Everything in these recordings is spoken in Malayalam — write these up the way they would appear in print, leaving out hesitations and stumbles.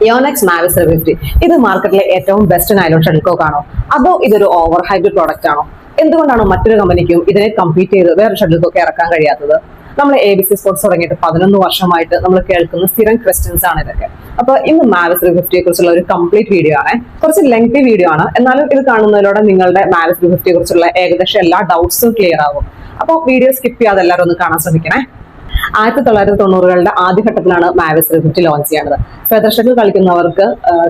Yonex Mavis 350 ഇത് മാർക്കറ്റിലെ ഏറ്റവും ബെസ്റ്റ് നൈലോൺ ഷട്ടിൽ കോക്ക് ആണോ അതോ ഇതൊരു ഓവർ ഹൈബ്ഡ് പ്രോഡക്റ്റ് ആണോ? എന്തുകൊണ്ടാണ് മറ്റൊരു കമ്പനിക്കും ഇതിനെ കമ്പീറ്റ് ചെയ്ത് വേറെ ഷട്ടിൽ കോക്ക് ഇറക്കാൻ കഴിയാത്തത്? നമ്മൾ ABC സ്പോർട്സ് തുടങ്ങിയിട്ട് 11 വർഷമായിട്ട് നമ്മൾ കേൾക്കുന്ന സ്ഥിരം ക്വസ്റ്റ്യൻസ് ആണ് ഇതൊക്കെ. അപ്പൊ ഇന്ന് മാവിസ് 350യെ കുറിച്ചുള്ള ഒരു കംപ്ലീറ്റ് വീഡിയോ ആണ്. കുറച്ച് ലെങ്തി വീഡിയോ ആണ്, എന്നാലും ഇത് കാണുന്നതിലൂടെ നിങ്ങളുടെ മാവിസ് 350യെ കുറിച്ചുള്ള ഏകദേശം എല്ലാ ഡൗട്ട്സും ക്ലിയർ ആകും. അപ്പോൾ വീഡിയോ സ്കിപ്പ് ചെയ്യാതെ എല്ലാവരും ഒന്ന് കാണാൻ ശ്രമിക്കണേ. 1990കളുടെ ആദ്യഘട്ടത്തിലാണ് മാവിസ് 350 ലോഞ്ച് ചെയ്യുന്നത്. ഫെദർ ഷട്ടിൽ കളിക്കുന്നവർക്ക്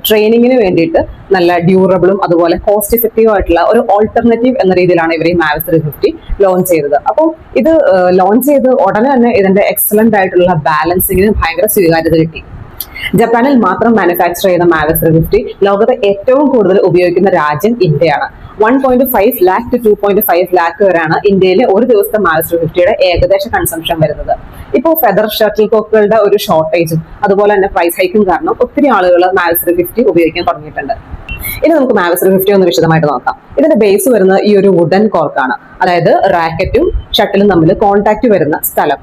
ട്രെയിനിങ്ങിന് വേണ്ടിയിട്ട് നല്ല ഡ്യൂറബിളും അതുപോലെ കോസ്റ്റ് ഇഫക്റ്റീവ് ആയിട്ടുള്ള ഒരു ഓൾട്ടർനേറ്റീവ് എന്ന രീതിയിലാണ് ഇവർ ഈ മാവിസ് 350 ലോഞ്ച് ചെയ്തത്. അപ്പോൾ ഇത് ലോഞ്ച് ചെയ്ത് ഉടനെ തന്നെ ഇതിന്റെ എക്സലന്റ് ആയിട്ടുള്ള ബാലൻസിങ്ങിന് ഭയങ്കര സ്വീകാര്യത കിട്ടി. ജപ്പാനിൽ മാത്രം മാനുഫാക്ചർ ചെയ്യുന്ന മാവിസ് 350 ലോകത്തെ ഏറ്റവും കൂടുതൽ ഉപയോഗിക്കുന്ന രാജ്യം ഇന്ത്യയാണ്. 1.5 lakh to 2.5 lakh വരെയാണ് ഇന്ത്യയിലെ ഒരു ദിവസത്തെ മാവിസ് 350യുടെ ഏകദേശ കൺസംഷൻ വരുന്നത്. ഇപ്പോൾ ഫെദർ ഷട്ടിൽ കോക്കുകളുടെ ഒരു ഷോർട്ടേജും അതുപോലെ തന്നെ പ്രൈസ് ഹൈക്കും കാരണം ഒത്തിരി ആളുകൾ മാവിസ് 350 ഉപയോഗിക്കാൻ തുടങ്ങിയിട്ടുണ്ട്. ഇനി നമുക്ക് മാവിസ് 350 ഒന്ന് വിശദമായിട്ട് നോക്കാം. ഇതിന്റെ ബേസ് വരുന്നത് ഈ ഒരു വുഡൻ കോർക്കാണ്, അതായത് റാക്കറ്റും ഷട്ടിലും തമ്മിൽ കോൺടാക്ട് വരുന്ന സ്ഥലം.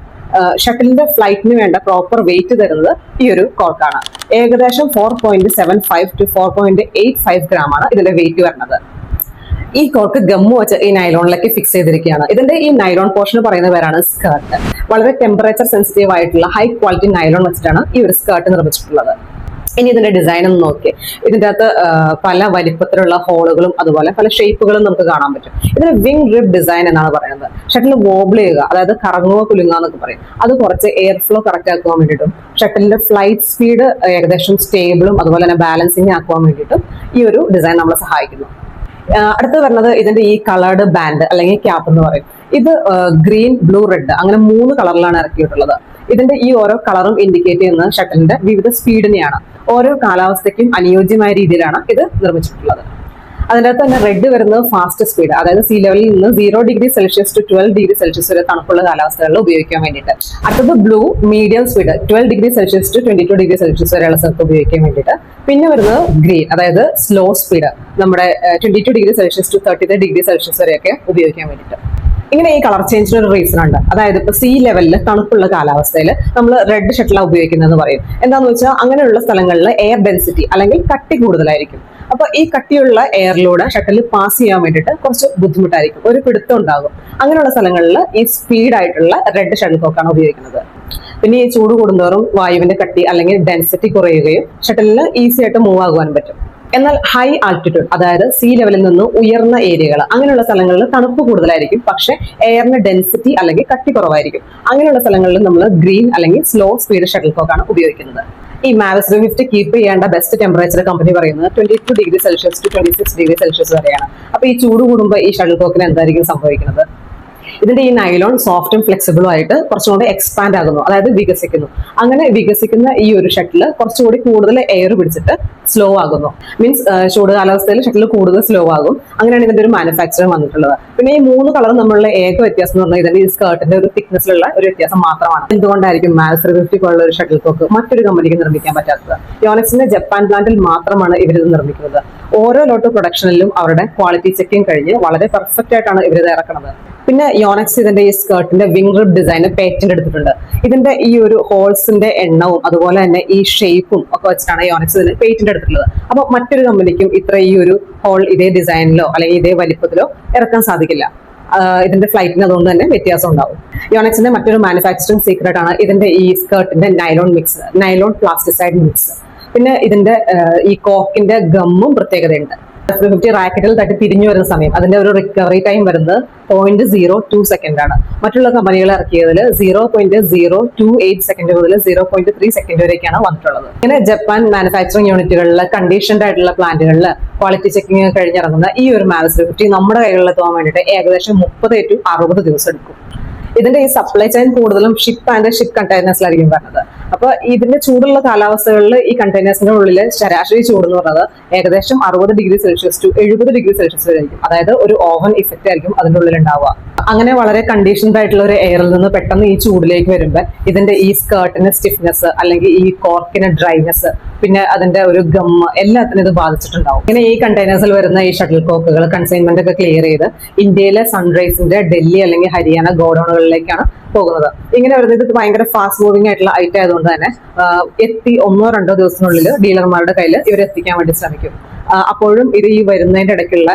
ഷട്ടിലിന്റെ ഫ്ലൈറ്റിന് വേണ്ട പ്രോപ്പർ വെയിറ്റ് തരുന്നത് ഈ ഒരു കോർക്കാണ്. ഏകദേശം 4.75 to 4.85 gram ആണ് ഇതിന്റെ വെയിറ്റ് വരുന്നത്. ഈ കോർക്ക് ഗമ്മു വെച്ച് ഈ നൈലോണിലേക്ക് ഫിക്സ് ചെയ്തിരിക്കുകയാണ്. ഇതിന്റെ ഈ നൈലോൺ പോർഷൻ പറയുന്ന പേരാണ് സ്കേർട്ട്. വളരെ ടെമ്പറേച്ചർ സെൻസിറ്റീവ് ആയിട്ടുള്ള ഹൈ ക്വാളിറ്റി നൈലോൺ വെച്ചിട്ടാണ് ഈ ഒരു സ്കേർട്ട് നിർമ്മിച്ചിട്ടുള്ളത്. ഇനി ഇതിന്റെ ഡിസൈൻ ഒന്ന് നോക്കി. ഇതിന്റെ അകത്ത് പല വലിപ്പത്തിലുള്ള ഹോളുകളും അതുപോലെ പല ഷേപ്പുകളും നമുക്ക് കാണാൻ പറ്റും. ഇതിന് വിങ് റിബ് ഡിസൈൻ എന്നാണ് പറയുന്നത്. ഷട്ടിൽ വോബിൾ ചെയ്യുക, അതായത് കറങ്ങുക കുലുങ്ങുക എന്നൊക്കെ പറയും. അത് കുറച്ച് എയർ ഫ്ലോ കറക്റ്റ് ആക്കുവാൻ വേണ്ടിയിട്ടും ഷട്ടിലിന്റെ ഫ്ലൈറ്റ് സ്പീഡ് ഏകദേശം സ്റ്റേബിളും അതുപോലെ തന്നെ ബാലൻസിങ് ആക്കുവാൻ വേണ്ടിയിട്ടും ഈ ഒരു ഡിസൈൻ നമ്മളെ സഹായിക്കുന്നു. അടുത്ത് വരുന്നത് ഇതിന്റെ ഈ കളേർഡ് ബാൻഡ് അല്ലെങ്കിൽ ക്യാപ്പ് എന്ന് പറയും. ഇത് ഗ്രീൻ, ബ്ലൂ, റെഡ് അങ്ങനെ 3 കളറിലാണ് ഇറക്കിയിട്ടുള്ളത്. ഇതിന്റെ ഈ ഓരോ കളറും ഇൻഡിക്കേറ്റ് ചെയ്യുന്ന ഷട്ടിലിന്റെ വിവിധ സ്പീഡിനെയാണ്. ഓരോ കാലാവസ്ഥയ്ക്കും അനുയോജ്യമായ രീതിയിലാണ് ഇത് നിർമ്മിച്ചിട്ടുള്ളത്. അതിൻ്റെ അകത്ത് തന്നെ റെഡ് വരുന്നത് ഫാസ്റ്റ് സ്പീഡ്, അതായത് സീ ലെവലിൽ നിന്ന് 0°C to 12°C വരെ തണുപ്പുള്ള കാലാവസ്ഥകളിൽ ഉപയോഗിക്കാൻ വേണ്ടിയിട്ട്. അടുത്തത് blue, medium speed 12°C to 22°C വരെയുള്ള സ്ഥലത്ത് ഉപയോഗിക്കാൻ വേണ്ടിയിട്ട്. പിന്നെ വരുന്നത് ഗ്രീൻ, അതായത് സ്ലോ സ്പീഡ്, നമ്മുടെ 22°C to 33°C വരെയൊക്കെ ഉപയോഗിക്കാൻ വേണ്ടിയിട്ട്. ഇങ്ങനെ ഈ കളർ ചേഞ്ചിന് ഒരു റീസൺ ഉണ്ട്. അതായത് ഇപ്പൊ സീ ലെവലിൽ തണുപ്പുള്ള കാലാവസ്ഥയിൽ നമ്മൾ റെഡ് ഷട്ടിലാണ് ഉപയോഗിക്കുന്നതെന്ന് പറയും. എന്താണെന്ന് വെച്ചാൽ അങ്ങനെയുള്ള സ്ഥലങ്ങളിൽ എയർ ഡെൻസിറ്റി അല്ലെങ്കിൽ കട്ടി കൂടുതലായിരിക്കും. അപ്പൊ ഈ കട്ടിയുള്ള എയറിലൂടെ ഷട്ടിൽ പാസ് ചെയ്യാൻ വേണ്ടിയിട്ട് കുറച്ച് ബുദ്ധിമുട്ടായിരിക്കും, ഒരു പിടുത്തം ഉണ്ടാകും. അങ്ങനെയുള്ള സ്ഥലങ്ങളിൽ ഈ സ്പീഡായിട്ടുള്ള റെഡ് ഷട്ടിൽ കോക്കാണ് ഉപയോഗിക്കുന്നത്. പിന്നെ ഈ ചൂട് കൂടുന്തോറും വായുവിന്റെ കട്ടി അല്ലെങ്കിൽ ഡെൻസിറ്റി കുറയുകയും ഷട്ടിലിന് ഈസി ആയിട്ട് മൂവ് ആകുവാനും പറ്റും. എന്നാൽ ഹൈ ആൾട്ടിറ്റ്യൂഡ്, അതായത് സീ ലെവലിൽ നിന്ന് ഉയർന്ന ഏരിയകൾ, അങ്ങനെയുള്ള സ്ഥലങ്ങളിൽ തണുപ്പ് കൂടുതലായിരിക്കും, പക്ഷെ എയറിന്റെ ഡെൻസിറ്റി അല്ലെങ്കിൽ കട്ടി കുറവായിരിക്കും. അങ്ങനെയുള്ള സ്ഥലങ്ങളിൽ നമ്മൾ ഗ്രീൻ അല്ലെങ്കിൽ സ്ലോ സ്പീഡ് ഷട്ടിൽ കോക്കാണ് ഉപയോഗിക്കുന്നത്. ഈ മാവിസ് 350 കീപ്പ് ചെയ്യേണ്ട ബെസ്റ്റ് ടെമ്പറേച്ചർ കമ്പനി പറയുന്നത് 22°C to 26°C വരെയാണ്. അപ്പൊ ഈ ചൂട് കൂടുമ്പോൾ ഈ ഷട്ടിൽ കോക്കിന് എന്തായിരിക്കും സംഭവിക്കുന്നത്? ഇതിന്റെ ഈ നൈലോൺ സോഫ്റ്റും ഫ്ലെക്സിബിളും ആയിട്ട് കുറച്ചുകൂടി എക്സ്പാൻഡ് ആകുന്നു, അതായത് വികസിക്കുന്നു. അങ്ങനെ വികസിക്കുന്ന ഈ ഒരു ഷട്ടിൽ കുറച്ചുകൂടി കൂടുതൽ എയർ പിടിച്ചിട്ട് സ്ലോ ആകുന്നു. മീൻസ് ചൂട് കാലാവസ്ഥയിൽ ഷട്ടിൽ കൂടുതൽ സ്ലോ ആകും. അങ്ങനെയാണ് ഇതിന്റെ ഒരു മാനുഫാക്ചറിങ് വന്നിട്ടുള്ളത്. പിന്നെ ഈ 3 കളർ നമ്മളുടെ ഏക വ്യത്യാസം എന്ന് പറഞ്ഞാൽ ഇതിന്റെ ഈ സ്കേർട്ടിന്റെ ഒരു തിക്നെസ്സിലുള്ള ഒരു വ്യത്യാസം മാത്രമാണ്. എന്തുകൊണ്ടായിരിക്കും മാവിസ് 350 ഉള്ള ഒരു ഷട്ടിൽ കോക്ക് മറ്റൊരു കമ്പനിക്ക് നിർമ്മിക്കാൻ പറ്റാത്തത്? യോനെക്സിന്റെ ജപ്പാൻ പ്ലാന്റിൽ മാത്രമാണ് ഇവരിത് നിർമ്മിക്കുന്നത്. ഓരോ ലോട്ട് പ്രൊഡക്ഷനിലും അവരുടെ ക്വാളിറ്റി ചെക്കിങ് കഴിഞ്ഞ് വളരെ പെർഫെക്റ്റ് ആയിട്ടാണ് ഇവരിത് ഇറക്കുന്നത്. പിന്നെ യോനെക്സ് ഇതിന്റെ ഈ സ്കേർട്ടിന്റെ വിങ് റിബ് ഡിസൈന് പേറ്റന്റ് എടുത്തിട്ടുണ്ട്. ഇതിന്റെ ഈ ഒരു ഹോൾസിന്റെ എണ്ണവും അതുപോലെ തന്നെ ഈ ഷേപ്പും ഒക്കെ വെച്ചിട്ടാണ് യോനെക്സ് ഇതിന് പേറ്റന്റ് എടുത്തിട്ടുള്ളത്. അപ്പൊ മറ്റൊരു കമ്പനിക്കും ഇത്ര ഈ ഒരു ഹോൾ ഇതേ ഡിസൈനിലോ അല്ലെങ്കിൽ ഇതേ വലിപ്പത്തിലോ ഇറക്കാൻ സാധിക്കില്ല. ഇതിന്റെ ഫ്ലൈറ്റിന് അതുകൊണ്ട് തന്നെ വ്യത്യാസം ഉണ്ടാവും. യോനെക്സിന്റെ മറ്റൊരു മാനുഫാക്ചറിങ് സീക്രട്ട് ആണ് ഇതിന്റെ ഈ സ്കേർട്ടിന്റെ നൈലോൺ മിക്സ്, നൈലോൺ പ്ലാസ്റ്റിസൈഡ് മിക്സ്. പിന്നെ ഇതിന്റെ ഈ കോക്കിന്റെ ഗമ്മും പ്രത്യേകതയുണ്ട്. 350 റാക്കറ്റിൽ തട്ടി തിരിഞ്ഞു വരുന്ന സമയം അതിന്റെ ഒരു റിക്കവറി ടൈം വരുന്നത് 0.02 സെക്കൻഡ് ആണ്. മറ്റുള്ള കമ്പനികൾ ഇറക്കിയതിൽ 0.028 സെക്കൻഡ് മുതൽ 0.3 സെക്കൻഡ് വരെയൊക്കെയാണ് വന്നിട്ടുള്ളത്. ഇങ്ങനെ ജപ്പാൻ മാനുഫാക്ചറിംഗ് യൂണിറ്റുകളിൽ കണ്ടീഷൻഡ് ആയിട്ടുള്ള പ്ലാന്റുകളിൽ ക്വാളിറ്റി ചെക്കിംഗ് കഴിഞ്ഞിറങ്ങുന്ന ഈ ഒരു മാവിസ് 350 നമ്മുടെ കൈകളിൽ എത്താൻ വേണ്ടിയിട്ട് ഏകദേശം 30 to 60 ദിവസം എടുക്കും. ഇതിന്റെ ഈ സപ്ലൈ ചെയിൻ കൂടുതലും ഷിപ്പ് ആൻഡ് ഷിപ്പ് കണ്ടെയ്നേഴ്സിലായിരിക്കും വരുന്നത്. അപ്പൊ ഇതിന്റെ ചൂടുള്ള കാലാവസ്ഥകളിൽ ഈ കണ്ടെയ്നേഴ്സിന്റെ ഉള്ളിൽ ശരാശരി ചൂട് എന്ന് പറയുന്നത് ഏകദേശം 60°C to 70°C വരെ ആയിരിക്കും. അതായത് ഒരു ഓവൻ ഇഫക്റ്റ് ആയിരിക്കും അതിന്റെ ഉള്ളിൽ ഉണ്ടാവുക. അങ്ങനെ വളരെ കണ്ടീഷൻഡ് ആയിട്ടുള്ള ഒരു എയറിൽ നിന്ന് പെട്ടെന്ന് ഈ ചൂടിലേക്ക് വരുമ്പോൾ ഇതിന്റെ ഈ സ്കേർട്ടിന് സ്റ്റിഫ്നെസ് അല്ലെങ്കിൽ ഈ കോർക്കിന് ഡ്രൈനെസ് പിന്നെ അതിന്റെ ഒരു ഗമ്മ് എല്ലാത്തിനും ഇത് ബാധിച്ചിട്ടുണ്ടാവും. ഇങ്ങനെ ഈ കണ്ടെയ്നേഴ്സിൽ വരുന്ന ഈ ഷട്ടിൽ കോക്കുകൾ കൺസൈൻമെന്റ് ഒക്കെ ക്ലിയർ ചെയ്ത് ഇന്ത്യയിലെ സൺറൈസിന്റെ ഡൽഹി അല്ലെങ്കിൽ ഹരിയാന ഗോഡൌണുകളിലേക്കാണ് പോകുന്നത്. ഇങ്ങനെ വരുന്നത് ഇത് ഭയങ്കര ഫാസ്റ്റ് മൂവിംഗ് ആയിട്ടുള്ള ഐറ്റം ആയതുകൊണ്ട് തന്നെ എത്തി 1-2 ദിവസത്തിനുള്ളിൽ ഡീലർമാരുടെ കയ്യിൽ ഇവർ എത്തിക്കാൻ വേണ്ടി ശ്രമിക്കും. അപ്പോഴും ഇത് ഈ വരുന്നതിന്റെ ഇടയ്ക്കുള്ള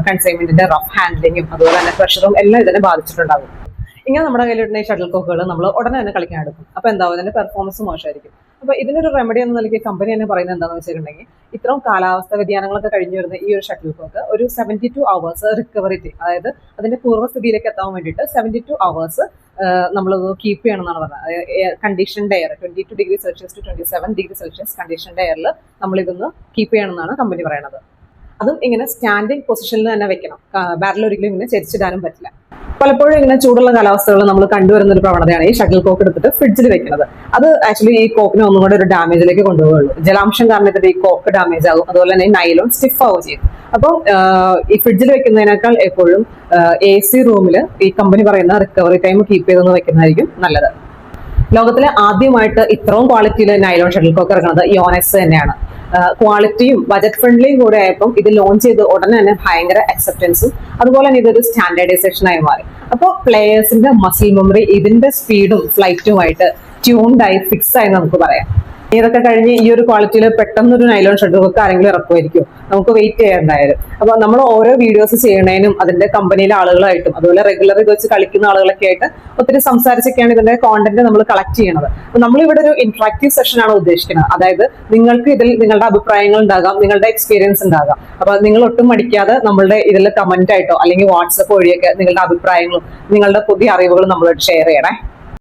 കൺസൈൻമെന്റിന്റെ റഫ് ഹാൻഡ്ലിങ്ങും അതുപോലെ തന്നെ പ്രഷറും എല്ലാം ഇതിനെ ബാധിച്ചിട്ടുണ്ടാകും. ഇങ്ങനെ നമ്മുടെ കയ്യിലിടുന്ന ഈ ഷട്ടിൽ കോക്കുകൾ നമ്മൾ ഉടനെ തന്നെ കളിക്കാൻ എടുക്കും. അപ്പൊ എന്താവും, ഇതിന്റെ പെർഫോമൻസ് മോശമായിരിക്കും. അപ്പൊ ഇതിനൊരു റെമഡി എന്ന നിലയ്ക്ക് കമ്പനി തന്നെ പറയുന്നത് എന്താണെന്ന് വെച്ചിട്ടുണ്ടെങ്കിൽ ഇത്രയും കാലാവസ്ഥ വ്യതിയാനങ്ങളൊക്കെ കഴിഞ്ഞു വരുന്ന ഈ ഒരു ഷട്ടിൽ കോക്ക് ഒരു 72 hours റിക്കവറി ടൈം, അതായത് അതിന്റെ പൂർവ്വസ്ഥിതിയിലേക്ക് എത്താൻ വേണ്ടിയിട്ട് 72 hours നമ്മളത് കീപ്പ് ചെയ്യണം എന്നാണ് പറഞ്ഞത്. Conditioned air 22 degrees Celsius to 27 degrees Celsius conditioned എയറിൽ നമ്മൾ ഇതൊന്ന് കീപ്പ് ചെയ്യണം എന്നാണ് കമ്പനി പറയുന്നത്. അതും ഇങ്ങനെ സ്റ്റാൻഡിങ് പൊസിഷനിൽ തന്നെ വെക്കണം. ബാരൽ ഒരിക്കലും ഇങ്ങനെ ചെരിച്ചിടാനും പറ്റില്ല. പലപ്പോഴും ഇങ്ങനെ ചൂടുള്ള കാലാവസ്ഥകൾ നമ്മൾ കണ്ടുവരുന്ന ഒരു പ്രവണതയാണ് ഈ ഷട്ടിൽ കോക്ക് എടുത്തിട്ട് ഫ്രിഡ്ജിൽ വെക്കുന്നത്. അത് ആക്ച്വലി ഈ കോക്കിനെ ഒന്നും കൂടെ ഒരു ഡാമേജിലേക്ക് കൊണ്ടുപോകുള്ളൂ. ജലാംശം കാരണം ഇതിന്റെ ഈ കോക്ക് ഡാമേജ് ആകും, അതുപോലെ തന്നെ ഈ നൈലോൺ സ്റ്റിഫ് ആവുകയും ചെയ്യും. അപ്പം ഈ ഫ്രിഡ്ജിൽ വെക്കുന്നതിനേക്കാൾ എപ്പോഴും AC റൂമിൽ ഈ കമ്പനി പറയുന്ന റിക്കവറി ടൈം കീപ്പ് ചെയ്തൊന്ന് വെക്കുന്നതായിരിക്കും നല്ലത്. ലോകത്തിലെ ആദ്യമായിട്ട് ഇത്രയും ക്വാളിറ്റിയിൽ നൈലോൺ ഷട്ടിൽ കോക്ക് ഇറങ്ങുന്നത് യോനെക്സ് തന്നെയാണ്. ക്വാളിറ്റിയും ബജറ്റ് ഫ്രണ്ട്ലിയും കൂടെ ആയപ്പോൾ ഇത് ലോഞ്ച് ചെയ്ത് ഉടനെ തന്നെ ഭയങ്കര അക്സെപ്റ്റൻസും അതുപോലെ തന്നെ ഇതൊരു സ്റ്റാൻഡേർഡൈസേഷനായി മാറി. അപ്പോൾ പ്ലേയേഴ്സിന്റെ മസിൽ മെമ്മറി ഇതിന്റെ സ്പീഡും ഫ്ലൈറ്റുമായിട്ട് ട്യൂൺഡായി ഫിക്സ് ആയി നമുക്ക് പറയാം. ഇതൊക്കെ കഴിഞ്ഞ് ഈ ഒരു ക്വാളിറ്റിയിൽ പെട്ടെന്നൊരു നൈലോൺ ഷട്ടിൽ കോക്ക് ആരെങ്കിലും ഇറക്കുമായിരിക്കും, നമുക്ക് വെയിറ്റ് ചെയ്യേണ്ടായാലും. അപ്പൊ നമ്മൾ ഓരോ വീഡിയോസ് ചെയ്യണേനും അതിന്റെ കമ്പനിയിലെ ആളുകളായിട്ടും അതുപോലെ റെഗുലർ ഇത് വെച്ച് കളിക്കുന്ന ആളുകളൊക്കെ ആയിട്ട് ഒത്തിരി സംസാരിച്ചൊക്കെയാണ് ഇതിന്റെ കോണ്ടന്റ് നമ്മൾ കളക്ട് ചെയ്യണത്. അപ്പൊ നമ്മളിവിടെ ഒരു ഇന്ററാക്റ്റീവ് സെഷൻ ആണ് ഉദ്ദേശിക്കുന്നത്. അതായത് നിങ്ങൾക്ക് ഇതിൽ നിങ്ങളുടെ അഭിപ്രായങ്ങൾ ഉണ്ടാകാം, നിങ്ങളുടെ എക്സ്പീരിയൻസ് ഉണ്ടാകാം. അപ്പൊ നിങ്ങൾ ഒട്ടും മടിക്കാതെ നമ്മളുടെ ഇതിൽ കമന്റ് ആയിട്ടോ അല്ലെങ്കിൽ വാട്സപ്പ് വഴിയൊക്കെ നിങ്ങളുടെ അഭിപ്രായങ്ങളും നിങ്ങളുടെ പുതിയ അറിവുകളും നമ്മളോട് ഷെയർ ചെയ്യണേ.